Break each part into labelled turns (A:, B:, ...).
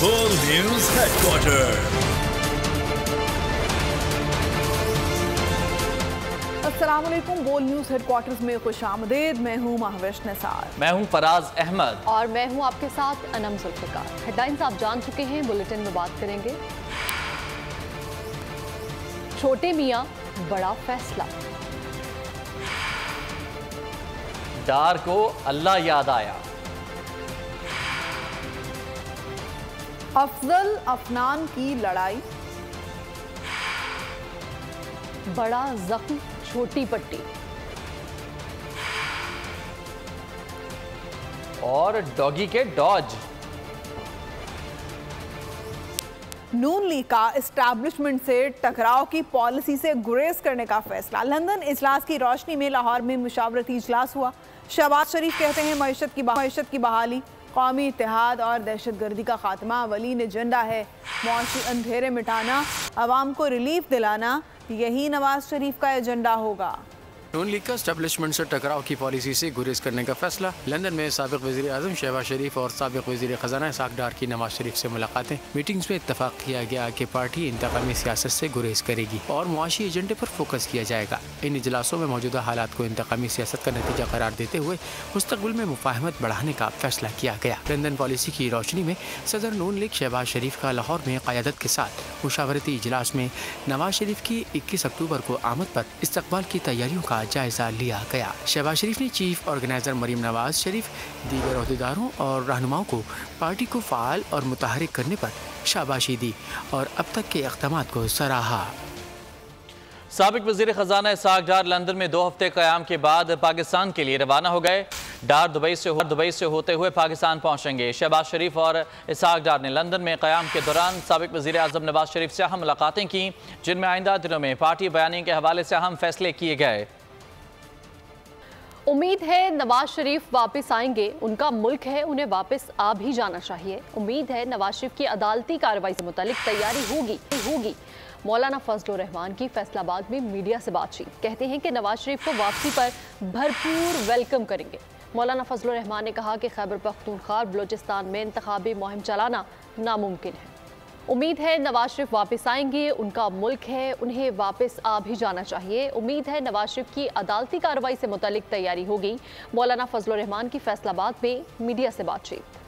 A: बोल news headquarter.
B: अस्सलाम वालेकुम। बोल न्यूज हेडक्वार्टर्स में खुशामदीद। मैं हूँ महविश निसार।
C: मैं हूँ फराज अहमद
D: और मैं हूँ आपके साथ अनम जुल्फिकार। हेडलाइंस आप जान चुके हैं, बुलेटिन में बात करेंगे। छोटे मियाँ बड़ा फैसला,
C: डार को अल्लाह याद आया,
B: अफजल अफनान की लड़ाई,
D: बड़ा जख्म छोटी पट्टी,
C: और डॉगी के डॉज।
B: नून लीग का एस्टैब्लिशमेंट से टकराव की पॉलिसी से गुरेज करने का फैसला। लंदन इजलास की रोशनी में लाहौर में मुशावरती इजलास हुआ। शहबाज शरीफ कहते हैं मईशत की बहाली, कौमी इत्तेहाद और दहशतगर्दी का खात्मा अवलीन एजेंडा है। मौशी अंधेरे मिटाना, आवाम को रिलीफ दिलाना, यही नवाज शरीफ का एजेंडा होगा।
E: नून लीग का एस्टैब्लिशमेंट से टकराव की पॉलिसी से गुरेज करने का फैसला। लंदन में साबिक वज़ीर आज़म शहबाज शरीफ और साबिक वज़ीर ख़जाना इसहाक़ डार की नवाज शरीफ से मुलाकातें। मीटिंग्स में इत्तफाक किया गया कि पार्टी इंतकामी सियासत से गुरेज करेगी और मुआशी एजेंडे पर फोकस किया जाएगा। इन इजलासों में मौजूदा हालात को इंतकामी सियासत का नतीजा करार देते हुए मुस्तक़बिल में मुफाहमत बढ़ाने का फैसला किया गया। लंदन पॉलिसी की रोशनी में सदर नून लीग शहबाज शरीफ का लाहौर में क़यादत के साथ मुशावरती इजलास में नवाज शरीफ की 21 अक्टूबर को आमद पर इस्तकबाल की तैयारियों का जायजा लिया गया। शहबाज शरीफ ने चीफ ऑर्गेनाइजर मरीम नवाज शरीफ, दीगर अहदेदारों और रहनुमाओं को पार्टी को फ़ाल और मुतहरिक करने पर शाबाशी दी और अब तक के इक़दामात को सराहा।
C: साबिक वज़ीर ख़जाना इसहाक़ डार लंदन में 2 हफ्ते क़याम के बाद पाकिस्तान के लिए रवाना हो गए। डार दुबई से होते हुए पाकिस्तान पहुँचेंगे। शहबाज शरीफ और इसहाक़ डार ने लंदन में क़याम के दौरान साबिक वज़ीर आज़म नवाज शरीफ से अहम मुलाकातें की, जिनमें आइंदा दिनों में पार्टी बयानी के हवाले से अहम फैसले किए गए।
D: उम्मीद है नवाज शरीफ वापस आएंगे, उनका मुल्क है, उन्हें वापस आ भी जाना चाहिए। उम्मीद है नवाज शरीफ की अदालती कार्रवाई से मुतालिक तैयारी होगी। मौलाना फजल रहमान की फैसलाबाद में मीडिया से बातचीत, कहते हैं कि नवाज शरीफ को वापसी पर भरपूर वेलकम करेंगे। मौलाना फजल रहमान ने कहा कि खैबर पख्तूनख्वा बलोचिस्तान में इंतखाबी मुहिम चलाना नामुमकिन है। उम्मीद है नवाज शरीफ वापस आएंगे, उनका मुल्क है, उन्हें वापस आ भी जाना चाहिए। उम्मीद है नवाज शरीफ की अदालती कार्रवाई से मुतालिक तैयारी होगी। मौलाना फजल रहमान की फैसलाबाद में मीडिया से बातचीत।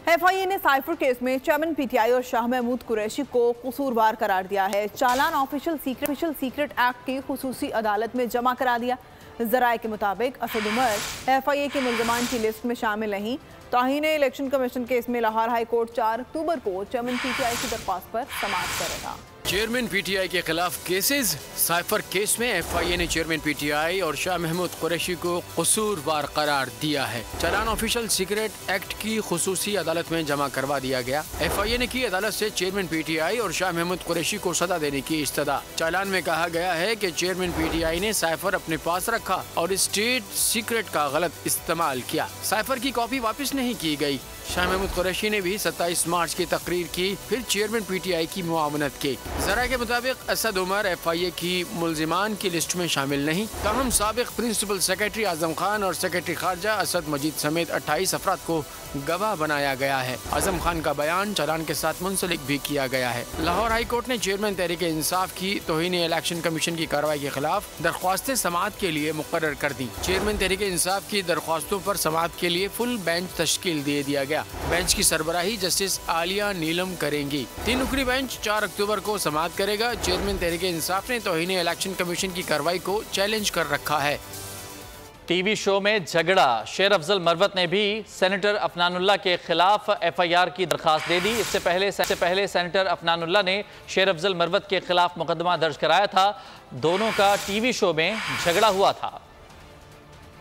B: FIA ने साइफर केस में चेयरमैन PTI और शाह महमूद कुरैशी को कसूरवार करार दिया है। चालान ऑफिशियल सीक्रेट एक्ट की खुसूसी अदालत में जमा करा दिया। जराये के मुताबिक असद उमर FIA के मुल्ज़मान की लिस्ट में शामिल नहीं। तौहीन इलेक्शन कमीशन केस में लाहौर हाई कोर्ट 4 अक्टूबर को चेयरमैन PTI की दरख्वास्त पर समाअत करेगा।
E: चेयरमैन PTI के खिलाफ केसेस। साइफर केस में FIA ने चेयरमैन PTI और शाह महमूद कुरैशी को कसूरवार करार दिया है। चालान ऑफिशियल सीक्रेट एक्ट की खुसूसी अदालत में जमा करवा दिया गया। FIA ने की अदालत से चेयरमैन PTI और शाह महमूद कुरैशी को सजा देने की इस्तदा। चालान में कहा गया है कि चेयरमैन PTI ने साइफर अपने पास रखा और स्टेट सीक्रेट का गलत इस्तेमाल किया। साइफर की कॉपी वापस नहीं की गई। शाह महमूद कुरैशी ने भी 27 मार्च की तकरीर की, फिर चेयरमैन PTI की मुआवनत की। जरा के मुताबिक असद उमर FIA की मुल्जिमान की लिस्ट में शामिल नहीं। ताहम साबिक प्रिंसिपल सेक्रेटरी आजम खान और सेक्रेटरी खारजा असद मजीद समेत 28 अफराद को गवाह बनाया गया है। आजम खान का बयान चालान के साथ मुंसलिक भी किया गया है। लाहौर हाई कोर्ट ने चेयरमैन तहरीक इंसाफ की तौहीन इलेक्शन कमीशन की कार्रवाई के खिलाफ दरख्वास्तें समाअत के लिए मुकर्रर कर दी। चेयरमैन तहरीक इंसाफ की दरख्वास्तों पर समाअत के लिए फुल बेंच तश्कील दे दिया गया। बेंच की सरबराही जस्टिस आलिया नीलम करेंगी। 3 रुकनी बेंच 4 अक्टूबर को समाअत करेगा। चेयरमैन तहरीक इंसाफ ने तौहीन इलेक्शन कमीशन की कार्रवाई को चैलेंज कर रखा है।
C: टीवी शो में झगड़ा, शेर अफजल मरवत ने भी सेनेटर अफनानुल्लाह के खिलाफ FIR की दरखास्त दे दी। इससे पहले सेनेटर अफनानुल्लाह ने शेर अफजल मरवत के खिलाफ मुकदमा दर्ज कराया था। दोनों का टीवी शो में झगड़ा हुआ था।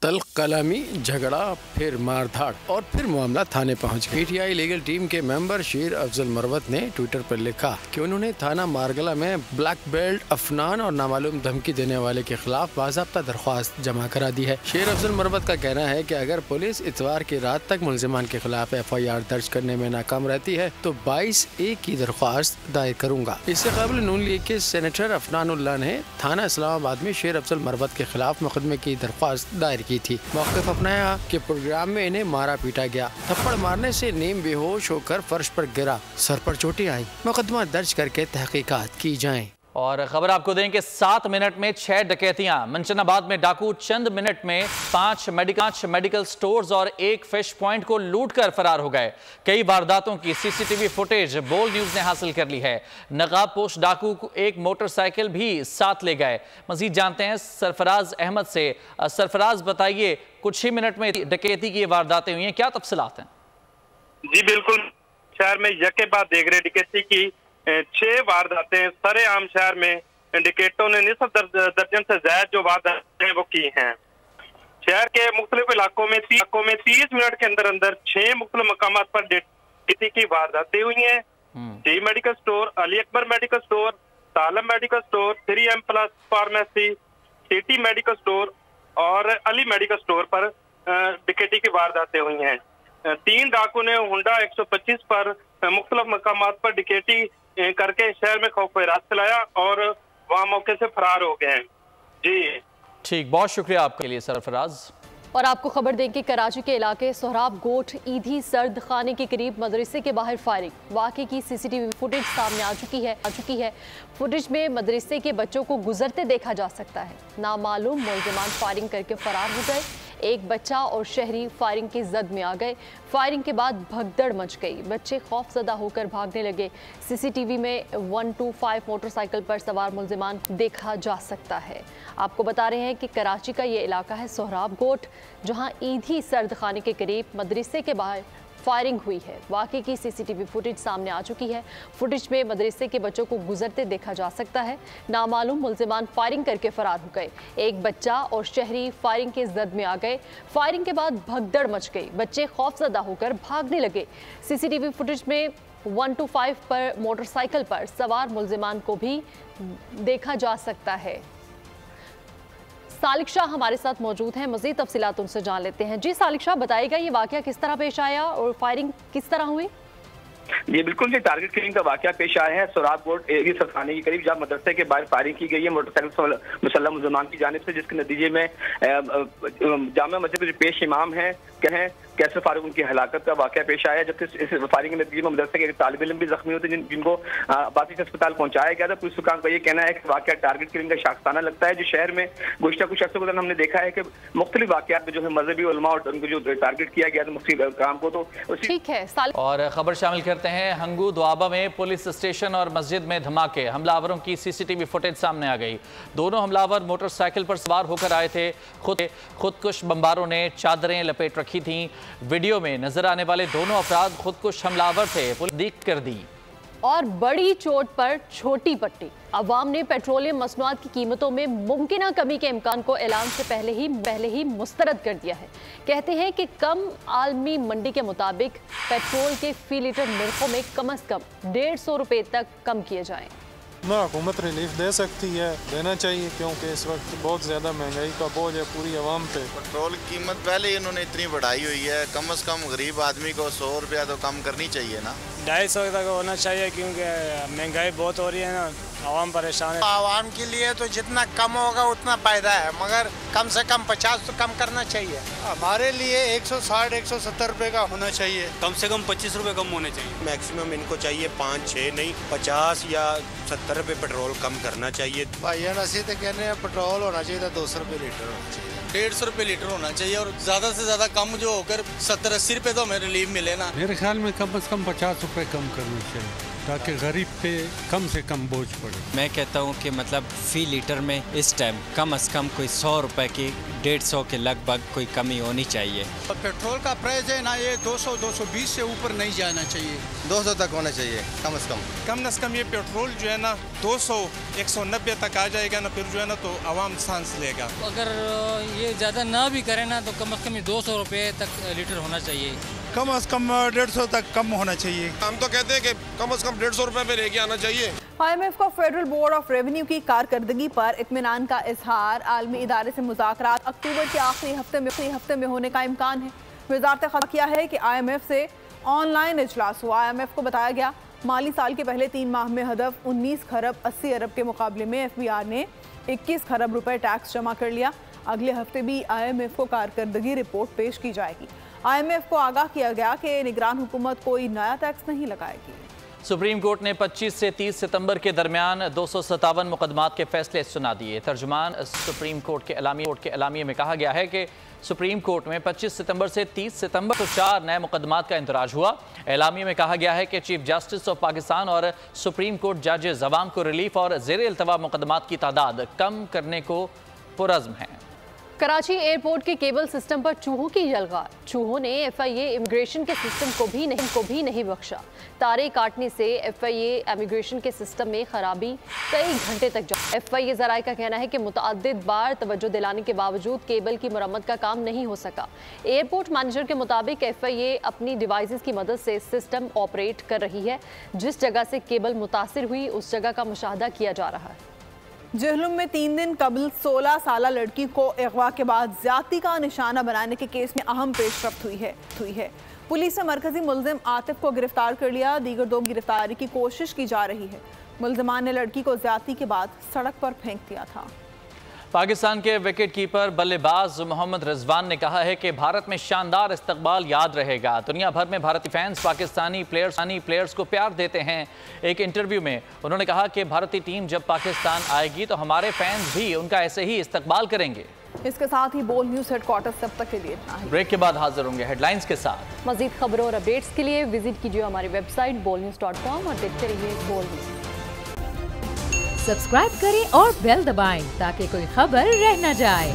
E: तल्ख कलामी, झगड़ा, फिर मारधाड़ और फिर मामला थाने पहुंच गया। PTI लीगल टीम के मेंबर शेर अफजल मरवत ने ट्विटर पर लिखा कि उन्होंने थाना मारगला में ब्लैक बेल्ट अफनान और नामालूम धमकी देने वाले के खिलाफ बाज़ाब्ता दरख्वास्त जमा करा दी है। शेर अफजल मरवत का कहना है कि अगर पुलिस इतवार की रात तक मुल्जिमान के खिलाफ FIR दर्ज करने में नाकाम रहती है तो 22A की दरख्वास्त दायर करूँगा। इससे कबल नून लीग के सेनेटर अफनानुल्लाह ने थाना इस्लामाबाद में शेर अफजल मरवत के खिलाफ मुकदमे की दरख्वास्त दायर की थी। मौक़िफ़ अपनाया कि प्रोग्राम में इन्हें मारा पीटा गया। थप्पड़ मारने से नीम बेहोश होकर फर्श पर गिरा, सर पर चोटें आई। मुकदमा दर्ज करके तहकीकात की जाएं।
C: और खबर आपको दें कि 7 मिनट में 6 डकैतियां। मंचनाबाद में डाकू चंद मिनट में 5 मेडिकल स्टोर्स और 1 फिश पॉइंट को लूट कर फरार हो गए। कई वारदातों की सीसीटीवी फुटेज बोल न्यूज ने हासिल कर ली है। नकाब पोश डाकू को एक मोटरसाइकिल भी साथ ले गए। मजीद जानते हैं सरफराज अहमद से। सरफराज, बताइए, कुछ ही मिनट में डकैती की वारदातें हुई हैं, क्या तफसीलात हैं?
F: जी बिल्कुल, शहर में यके बाद देख रहे डकैती की 6 वारदातें सरेआम शहर में डकैतों ने निस्फ दर्जन से ज्यादा जो वारदातें वो की हैं। शहर के मुख्तलिफ इलाकों में 30 मिनट के अंदर अंदर 6 मुख्तलिफ मकामात पर डकैती की वारदातें हुई हैं। G medical store, Ali Akbar medical store, Talam medical store, 3M+ pharmacy, city medical store और अली मेडिकल स्टोर पर डकैती की वारदातें हुई हैं। 3 डाकू ने हुंडा 125 पर मुख्तलिफ मकामात पर डकैती करके शहर में खौफ रात फैलाया और वहां मौके से फरार हो गए हैं। जी
C: ठीक, बहुत शुक्रिया आपके लिए सरफराज।
D: और आपको खबर दें कि कराची के इलाके सोहराब गोट ईदी सर्द खाने के करीब मदरसे के बाहर फायरिंग। वाक़े की सीसीटीवी फुटेज सामने आ चुकी है। फुटेज में मदरसे के बच्चों को गुजरते देखा जा सकता है। नामालूम मुलज़िमान फायरिंग करके फरार हो गए। एक बच्चा और शहरी फायरिंग की जद में आ गए। फायरिंग के बाद भगदड़ मच गई। बच्चे खौफजदा होकर भागने लगे। सीसीटीवी में 125 मोटरसाइकिल पर सवार मुलज़िमान देखा जा सकता है। आपको बता रहे हैं कि कराची का ये इलाका है सोहराब गोट, जहां ईदी सर्द खाने के करीब मदरसे के बाहर फायरिंग हुई है। वाक़े की सीसीटीवी फुटेज सामने आ चुकी है। फुटेज में मदरसे के बच्चों को गुजरते देखा जा सकता है। नामालूम मुलज़िमान फायरिंग करके फरार हो गए। एक बच्चा और शहरी फायरिंग के जद में आ गए। फायरिंग के बाद भगदड़ मच गई। बच्चे खौफजदा होकर भागने लगे। सीसीटीवी फुटेज में 125 पर मोटरसाइकिल पर सवार मुलज़िमान को भी देखा जा सकता है। सालिक शाह हमारे साथ मौजूद हैं, मज़ीद तफसीलात उनसे जान लेते हैं। जी सालिक शाह, बताइएगा ये वाक़या किस तरह पेश आया और फायरिंग किस तरह हुई?
G: ये बिल्कुल, ये टारगेट किलिंग का वाकया पेश आया है सोहराब गोट एरिया सरखाने के करीब, जहाँ मदरसे के बाहर फायरिंग की गई है मोटरसाइकिल मुसल्लम मुसलमान की जानिब से, जिसके नतीजे में जामा मस्जिद के जो पेश इमाम हैं कहें कैसर फारूक, उनकी हलाकत का वाकया पेश आया। जबकि इस फायरिंग के नतीजे में मदरसे के तालिब इल्म भी जख्मी होते जिनको बाकी अस्पताल पहुंचाया गया था। पुलिस हुकाम का ये कहना है कि वाकया टारगेट किलिंग का शाख्साना लगता है, जो शहर में गुज़श्ता कुछ अर्से के दौरान हमने देखा है कि मुख्तलिफ वाकयात में जो है मजहबी उलमा और उनको जो टारगेट किया गया था मुख्तलिफ काम को, तो
D: ठीक है।
C: और खबर शामिल करते हैं हंगू दुआबा में पुलिस स्टेशन और मस्जिद में धमाके। हमलावरों की सीसीटीवी फुटेज सामने आ गई। दोनों हमलावर मोटरसाइकिल पर सवार होकर आए थे। खुदकुश बमबारों ने चादरें लपेट रखी थी। वीडियो में नजर आने वाले दोनों अफराद खुदकुश हमलावर थे, पुलिस ने कर दी।
D: और बड़ी चोट पर छोटी पट्टी। अवाम ने पेट्रोलियम मसनूआत की कीमतों में मुमकिन कमी के इम्कान को ऐलान से पहले ही मुस्तरद कर दिया है। कहते हैं कि कम आलमी मंडी के मुताबिक पेट्रोल के फी लीटर नरखों में कम से कम 150 रुपये तक कम किए जाएं।
H: ना हुकूमत रिलीफ दे सकती है, देना चाहिए, क्योंकि इस वक्त बहुत ज़्यादा महंगाई का बोझ है पूरी आवाम पे।
I: पेट्रोल की कीमत पहले ही इन्होंने इतनी बढ़ाई हुई है, कम से कम गरीब आदमी को 100 रुपया तो कम करनी चाहिए ना।
J: 250 तक होना चाहिए, क्योंकि महंगाई बहुत हो रही है ना, आवाम परेशान है।
K: आवाम के लिए तो जितना कम होगा उतना फायदा है, मगर कम से कम 50 तो कम करना चाहिए।
L: हमारे लिए 160-170 रुपए का होना चाहिए, कम से कम 25 रुपए कम होने चाहिए।
M: मैक्सिमम इनको चाहिए 5-6 नहीं 50 या 70 रुपए पेट्रोल कम करना चाहिए।
L: भाई असी तो कहने हैं पेट्रोल होना चाहिए 200 रुपए लीटर होना चाहिए,
N: 150 रुपए लीटर होना चाहिए, और ज्यादा से ज्यादा कम जो होकर 70-80 रुपए तो हमें रिलीफ मिले ना।
O: मेरे ख्याल में कम से कम 50 रुपए कम करना चाहिए, ताकि गरीब पे कम से कम बोझ पड़े।
P: मैं कहता हूँ कि मतलब फी लीटर में इस टाइम कम से कम कोई 100 रुपए की 150 के लगभग कोई कमी होनी चाहिए।
L: पेट्रोल का प्राइस है ना, ये 200-220 से ऊपर नहीं जाना चाहिए,
M: 200 तक होना चाहिए कम से कम।
Q: ये पेट्रोल जो है ना 200-190 तक आ जाएगा ना, फिर जो है ना तो आवाम सांस लेगा।
R: अगर ये ज़्यादा ना भी करे ना तो कम से कम 200 रुपये तक लीटर होना चाहिए,
L: कम से कम 150 तक कम होना चाहिए।
S: हम तो कहते हैं कि कम से कम 150 रुपए पे लेके आना चाहिए।
B: IMF का फेडरल बोर्ड ऑफ रेवेन्यू की कारकर्दगी पर इत्मीनान का इजहार। आलमी इदारे से मुज़ाकरात अक्टूबर के आखिरी हफ्ते में होने का इम्कान है। वज़ारत ख़ज़ाना किया है कि IMF से ऑनलाइन इजलास हुआ। IMF को बताया गया माली साल के पहले 3 माह में हदफ 19 खरब 80 अरब के मुकाबले में FBR ने 21 खरब रुपए टैक्स जमा कर लिया। अगले हफ्ते भी IMF को कारकर्दगी रिपोर्ट पेश की जाएगी। IMF को आगाह किया गया कि निगरान हुकूमत कोई नया टैक्स नहीं लगाएगी।
C: सुप्रीम कोर्ट ने 25 से 30 सितंबर के दरमियान 257 मुकदमात के फैसले सुना दिए। तर्जुमान सुप्रीम कोर्ट के एलामिये में कहा गया है कि सुप्रीम कोर्ट में 25 सितंबर से 30 सितंबर को 4 नए मुकदमात का इंतराज हुआ। एलामिये में कहा गया है कि चीफ जस्टिस ऑफ पाकिस्तान और सुप्रीम कोर्ट जजेस अवाम को रिलीफ और ज़ेर इल्तवा मुकदमात की तादाद कम करने को पुरज़्म हैं।
D: कराची एयरपोर्ट के केबल सिस्टम पर चूहों की यलगार। चूहों ने FIA इमिग्रेशन के सिस्टम को भी नहीं बख्शा। तारे काटने से FIA इमिग्रेशन के सिस्टम में खराबी कई घंटे तक FIA ज़राए का कहना है कि मुतअद्दिद बार तवज्जो दिलाने के बावजूद केबल की मरम्मत का काम नहीं हो सका। एयरपोर्ट मैनेजर के मुताबिक FIA अपनी डिवाइसेस की मदद से सिस्टम ऑपरेट कर रही है। जिस जगह से केबल मुतासिर हुई उस जगह का मुशाहदा किया जा रहा है।
B: जहलुम में 3 दिन कबल 16 साला लड़की को अगवा के बाद ज्यादती का निशाना बनाने के केस में अहम पेशरफ्त हुई है। पुलिस ने मरकजी मुल्जिम आतिफ को गिरफ्तार कर लिया। दीगर 2 की गिरफ्तारी की कोशिश की जा रही है। मुल्जिमान ने लड़की को ज्यादती के बाद सड़क पर फेंक दिया था।
C: पाकिस्तान के विकेट कीपर बल्लेबाज मोहम्मद रिजवान ने कहा है कि भारत में शानदार इस्तकबाल याद रहेगा। दुनिया भर में भारतीय फैंस पाकिस्तानी प्लेयर्स को प्यार देते हैं। एक इंटरव्यू में उन्होंने कहा कि भारतीय टीम जब पाकिस्तान आएगी तो हमारे फैंस भी उनका ऐसे ही इस्तकबाल करेंगे।
B: इसके साथ ही बोल न्यूज़ हेडक्वार्टर्स तब तक के लिए इतना ही।
C: ब्रेक के बाद हाजिर होंगे हेडलाइंस के साथ।
D: मजीद खबरों और अपडेट्स के लिए विजिट कीजिए हमारी वेबसाइट bolnews.com और देखते रहिए बोल न्यूज़।
T: सब्सक्राइब करें और बेल दबाएं ताकि कोई खबर रह न जाए।